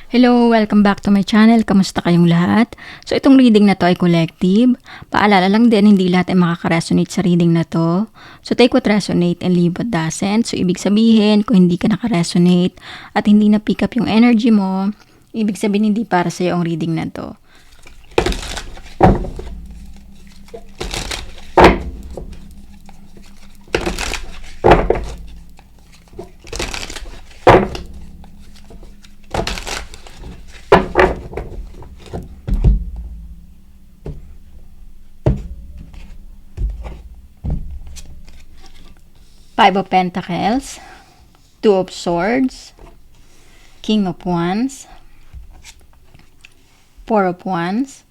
Hello! Welcome back to my channel. Kamusta kayong lahat? So itong reading na to ay collective. Paalala lang din, hindi lahat ay makaka-resonate sa reading na to. So take what resonate and leave what doesn't. So ibig sabihin, kung hindi ka naka-resonate at hindi na pick up yung energy mo, ibig sabihin hindi para sa'yo ang reading na to. Five of Pentacles, Two of Swords, King of Wands, Four of Wands,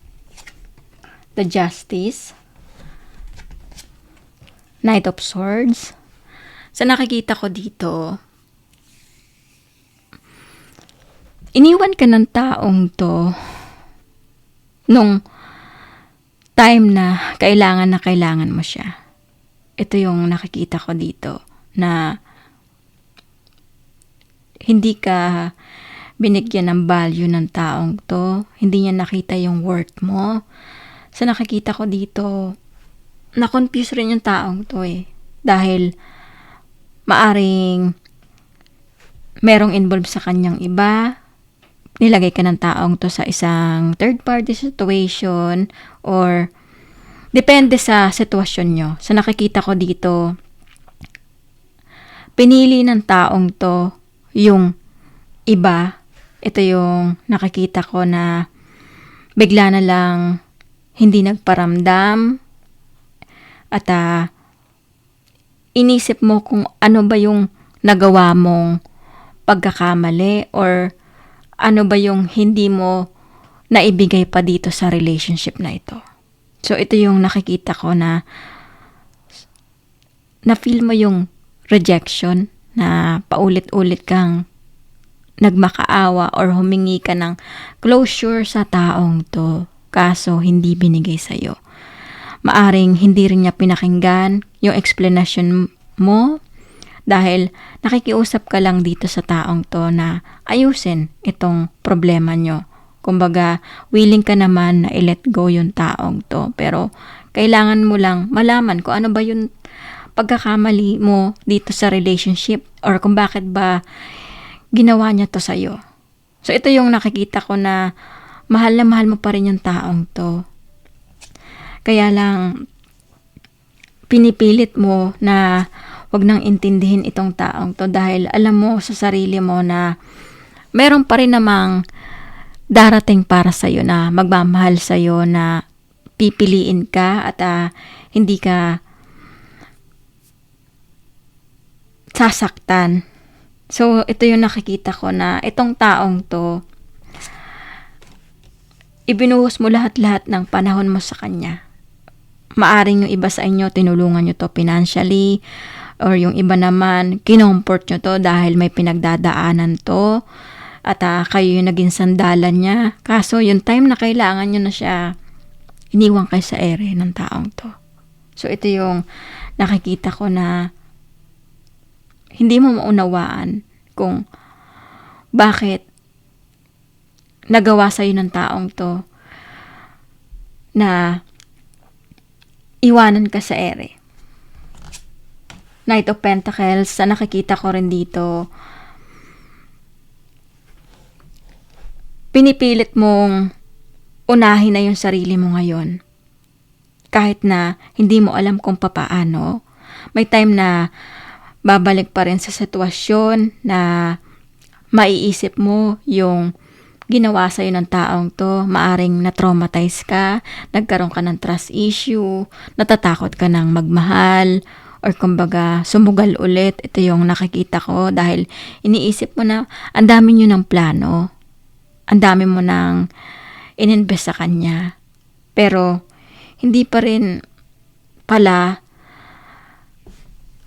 the Justice, Knight of Swords. Sa nakikita ko dito, iniwan ka ng taong to nung time na kailangan mo siya. Ito yung nakikita ko dito na hindi ka binigyan ng value ng taong to. Hindi niya nakita yung worth mo. Sa nakikita ko dito, na-confuse rin yung taong to Dahil maaring merong involved sa kanyang iba. Nilagay ka ng taong to sa isang third party situation or depende sa sitwasyon nyo. Sa nakikita ko dito, pinili ng taong to yung iba. Ito yung nakikita ko na bigla na lang hindi nagparamdam at inisip mo kung ano ba yung nagawa mong pagkakamali or ano ba yung hindi mo naibigay pa dito sa relationship na ito. So, ito yung nakikita ko na na-feel mo yung rejection na paulit-ulit kang nagmakaawa or humingi ka ng closure sa taong to. Kaso, hindi binigay sa'yo. Maaring hindi rin niya pinakinggan yung explanation mo dahil nakikiusap ka lang dito sa taong to na ayusin itong problema nyo. Kumbaga, willing ka naman na i-let go yung taong to. Pero, kailangan mo lang malaman kung ano ba yung pagkakamali mo dito sa relationship or kung bakit ba ginawa niya to sa'yo. So, ito yung nakikita ko na mahal mo pa rin yung taong to. Kaya lang, pinipilit mo na wag nang intindihin itong taong to dahil alam mo sa sarili mo na meron pa rin namang darating para sa'yo na magmamahal sa'yo na pipiliin ka at hindi ka sasaktan. So, ito yung nakikita ko na itong taong to, ibinuhos mo lahat-lahat ng panahon mo sa kanya. Maaring yung iba sa inyo, tinulungan nyo to financially or yung iba naman, kinomport nyo to dahil may pinagdadaanan to. At kayo yung naging sandalan niya. Kaso, yung time na kailangan nyo na siya, iniwan kayo sa ere ng taong to. So, ito yung nakikita ko na hindi mo maunawaan kung bakit nagawa sa'yo ng taong to na iwanan ka sa ere. Knight of Pentacles, sa nakikita ko rin dito, pinipilit mong unahin na yung sarili mo ngayon. Kahit na hindi mo alam kung papaano. May time na babalik pa rin sa sitwasyon na maiisip mo yung ginawa sa'yo ng taong to. Maaring na-traumatize ka, nagkaroon ka ng trust issue, natatakot ka ng magmahal, or kumbaga sumugal ulit. Ito yung nakikita ko dahil iniisip mo na ang dami nyo ng plano. Ang dami mo nang ininvest sa kanya. Pero, hindi pa rin pala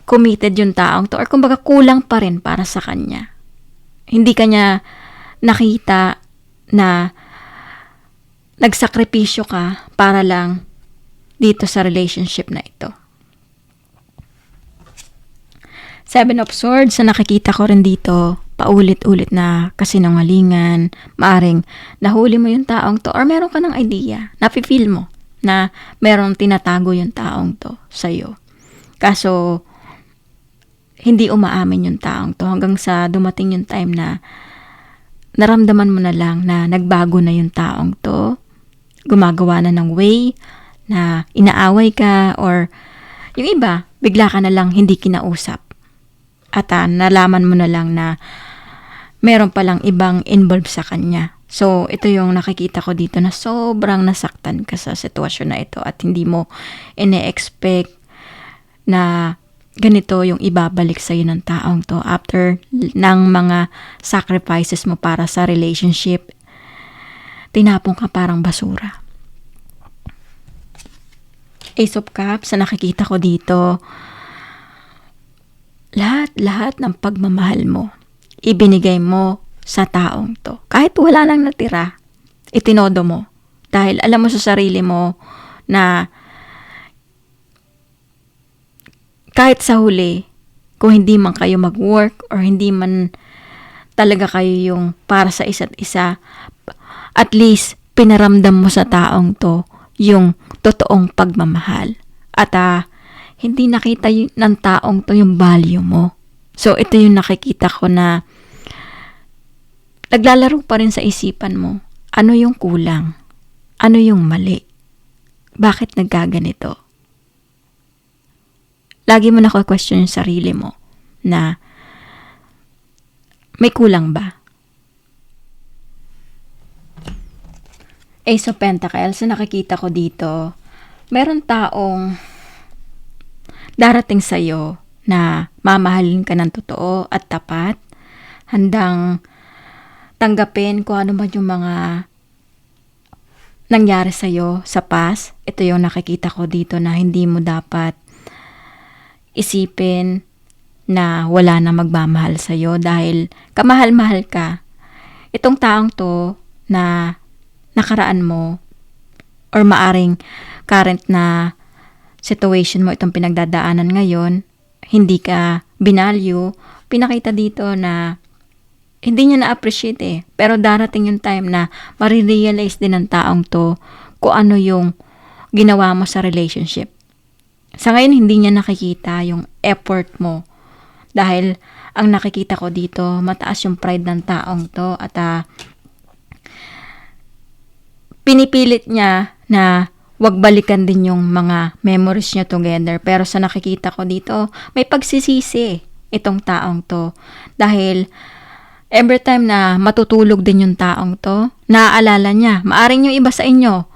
committed yung taong to. Or kumbaga, kulang pa rin para sa kanya. Hindi kanya nakita na nagsakripisyo ka para lang dito sa relationship na ito. Seven of Swords, na nakikita ko rin dito, paulit-ulit na kasinungalingan, maaring nahuli mo yung taong to or meron ka ng idea, nafe-feel mo na meron tinatago yung taong to sa'yo. Kaso, hindi umaamin yung taong to hanggang sa dumating yung time na naramdaman mo na lang na nagbago na yung taong to, gumagawa na ng way na inaaway ka or yung iba, bigla ka na lang hindi kinausap. At nalaman mo na lang na meron palang ibang involved sa kanya. So, ito yung nakikita ko dito na sobrang nasaktan ka sa sitwasyon na ito at hindi mo ine-expect na ganito yung ibabalik sa'yo ng taong to after ng mga sacrifices mo para sa relationship. Tinapong ka parang basura. Ace of Cups, na nakikita ko dito, lahat ng pagmamahal mo, ibinigay mo sa taong to. Kahit wala nang natira, itinodo mo. Dahil alam mo sa sarili mo na kahit sa huli, kung hindi man kayo mag-work or hindi man talaga kayo yung para sa isa't isa, at least pinaramdam mo sa taong to yung totoong pagmamahal. At hindi nakita ng taong to yung value mo. So, ito yung nakikita ko na naglalaro pa rin sa isipan mo. Ano yung kulang? Ano yung mali? Bakit nagkaganito? Lagi mo question yung sarili mo na may kulang ba? Ace of Pentacles, nakikita ko dito, meron taong darating sa'yo na mamahalin ka ng totoo at tapat, handang tanggapin kung ano man yung mga nangyari sa'yo sa past. Ito yung nakikita ko dito na hindi mo dapat isipin na wala na magmamahal sa'yo dahil kamahal-mahal ka. Itong taong to na nakaraan mo or maaring current na situation mo, itong pinagdadaanan ngayon, hindi ka binalyo, pinakita dito na hindi niya na-appreciate Pero darating yung time na marirealize din ng taong to kung ano yung ginawa mo sa relationship. Sa ngayon, hindi niya nakikita yung effort mo. Dahil ang nakikita ko dito, mataas yung pride ng taong to at pinipilit niya na wag balikan din yung mga memories niya together. Pero sa nakikita ko dito, may pagsisisi itong taong to. Dahil every time na matutulog din yung taong to, naaalala niya. Maaring yung iba sa inyo,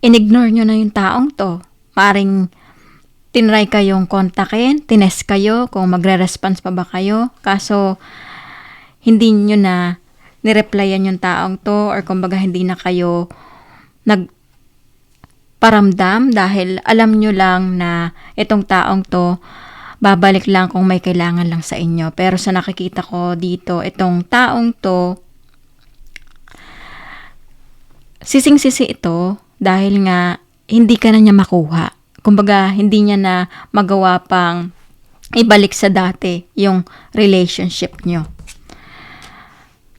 in-ignore nyo na yung taong to. Maaring tinry kayong kontakin, tinest kayo kung magre-response pa ba kayo. Kaso, hindi nyo na nireplyan yung taong to or kumbaga hindi na kayo nagparamdam dahil alam nyo lang na itong taong to babalik lang kung may kailangan lang sa inyo. Pero sa nakikita ko dito, itong taong to, sising-sisi ito dahil nga hindi ka na niya makuha. Kumbaga, hindi niya na magawa pang ibalik sa dati yung relationship nyo.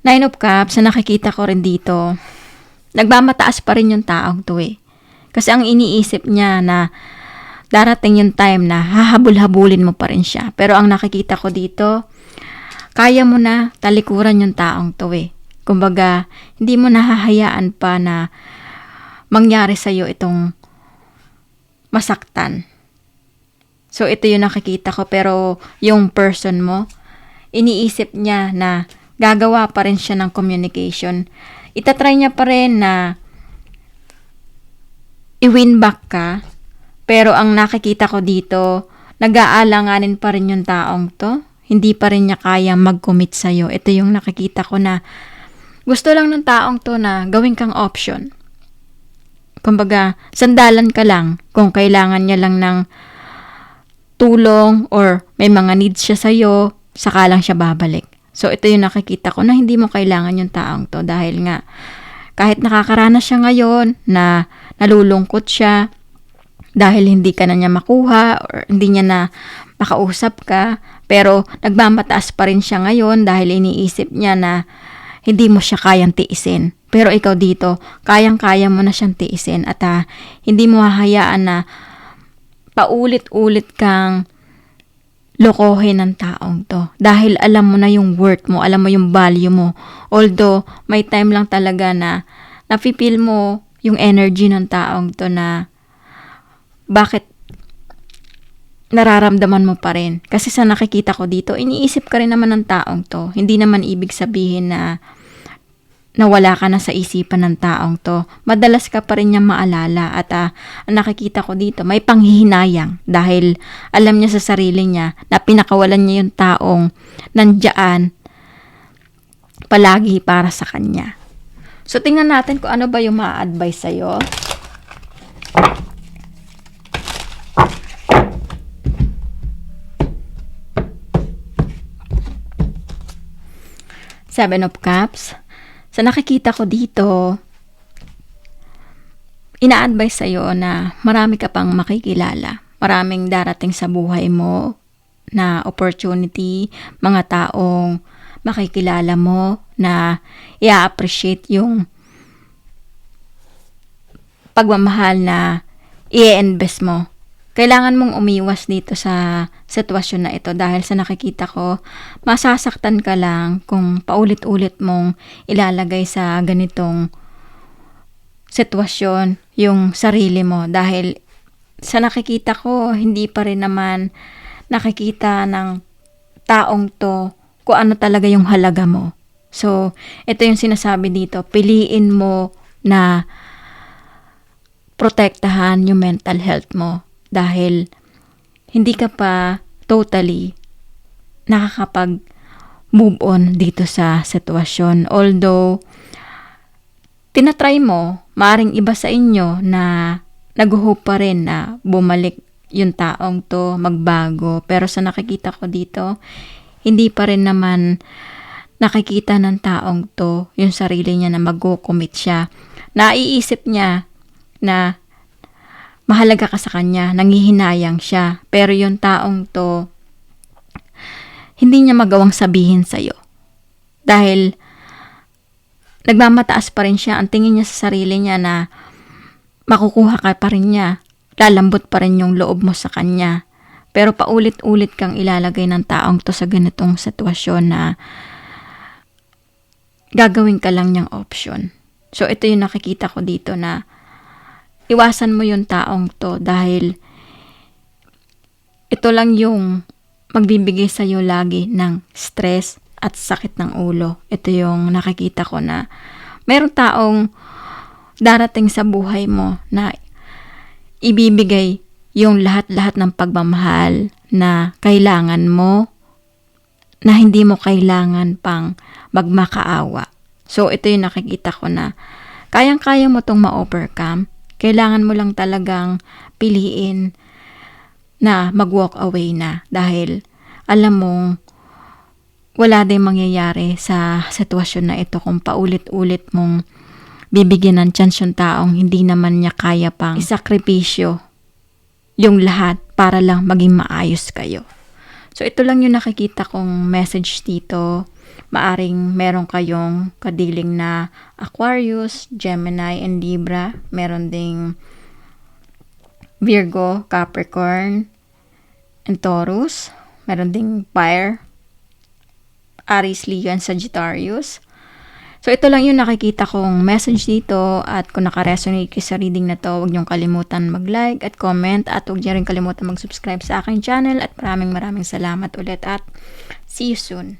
Nine of Cups, na nakikita ko rin dito, nagmamataas pa rin yung taong to Kasi ang iniisip niya na darating yung time na hahabol-habulin mo pa rin siya. Pero ang nakikita ko dito, kaya mo na talikuran yung taong to Kumbaga, hindi mo nahahayaan pa na mangyari sa'yo itong masaktan. So, ito yung nakikita ko. Pero yung person mo, iniisip niya na gagawa pa rin siya ng communication. Itatry niya pa rin na i-win back ka. Pero ang nakikita ko dito, nag-aalanganin pa rin yung taong to. Hindi pa rin niya kaya mag-commit sa'yo. Ito yung nakikita ko na gusto lang ng taong to na gawin kang option. Kumbaga, sandalan ka lang kung kailangan niya lang ng tulong or may mga needs siya sa'yo, saka lang siya babalik. So, ito yung nakikita ko na hindi mo kailangan yung taong to dahil nga kahit nakakaranas siya ngayon na nalulungkot siya dahil hindi ka na niya makuha or hindi niya na makausap ka, pero nagmamataas pa rin siya ngayon dahil iniisip niya na hindi mo siya kayang tiisin. Pero ikaw dito, kayang-kaya mo na siyang tiisin at hindi mo hahayaan na paulit-ulit kang lokohin ng taong to. Dahil alam mo na yung worth mo, alam mo yung value mo. Although, may time lang talaga na nafe-feel mo yung energy ng taong to na bakit nararamdaman mo pa rin. Kasi sa nakikita ko dito, iniisip ka rin naman ng taong to. Hindi naman ibig sabihin na nawala ka na sa isipan ng taong to. Madalas ka pa rin niya maalala at ang nakikita ko dito, may panghihinayang dahil alam niya sa sarili niya na pinakawalan niya yung taong nandiyan palagi para sa kanya. So, tingnan natin kung ano ba yung ma-advise sa'yo. Seven of Cups. Sa nakikita ko dito, ina-advise sa'yo na marami ka pang makikilala. Maraming darating sa buhay mo na opportunity, mga taong makikilala mo na i-appreciate yung pagmamahal na i-invest mo. Kailangan mong umiwas dito sa sitwasyon na ito dahil sa nakikita ko, masasaktan ka lang kung paulit-ulit mong ilalagay sa ganitong sitwasyon yung sarili mo dahil sa nakikita ko, hindi pa rin naman nakikita ng taong to kung ano talaga yung halaga mo. So, ito yung sinasabi dito, piliin mo na protektahan yung mental health mo. Dahil hindi ka pa totally nakakapag-move on dito sa sitwasyon. Although, tinatry mo, maaring iba sa inyo na nag-hope pa rin na bumalik yung taong to, magbago. Pero sa nakikita ko dito, hindi pa rin naman nakikita ng taong to yung sarili niya na mag-commit siya. Naiisip niya na mahalaga ka sa kanya, nanghihinayang siya. Pero yung taong to, hindi niya magawang sabihin sa'yo. Dahil, nagmamataas pa rin siya. Ang tingin niya sa sarili niya na makukuha ka pa rin niya. Lalambot pa rin yung loob mo sa kanya. Pero paulit-ulit kang ilalagay ng taong to sa ganitong sitwasyon na gagawin ka lang niyang option. So, ito yung nakikita ko dito na iwasan mo yung taong to dahil ito lang yung magbibigay sa'yo lagi ng stress at sakit ng ulo. Ito yung nakikita ko na mayroong taong darating sa buhay mo na ibibigay yung lahat-lahat ng pagmamahal na kailangan mo na hindi mo kailangan pang magmakaawa. So, ito yung nakikita ko na kayang-kaya mo tong ma-overcome. Kailangan mo lang talagang piliin na mag-walk away na dahil alam mong wala din mangyayari sa sitwasyon na ito kung paulit-ulit mong bibigyan ng chance yung taong hindi naman niya kaya pang isakripisyo yung lahat para lang maging maayos kayo. So, ito lang yung nakikita kong message dito. Maaring meron kayong kadiling na Aquarius, Gemini, and Libra. Meron ding Virgo, Capricorn, and Taurus. Meron ding Fire, Aries, Leo, and Sagittarius. So, ito lang yung nakikita kong message dito at kung nakaresonate kayo sa reading na to, huwag niyong kalimutan mag-like at comment at huwag niyo rin kalimutan mag-subscribe sa aking channel at maraming salamat ulit at see you soon.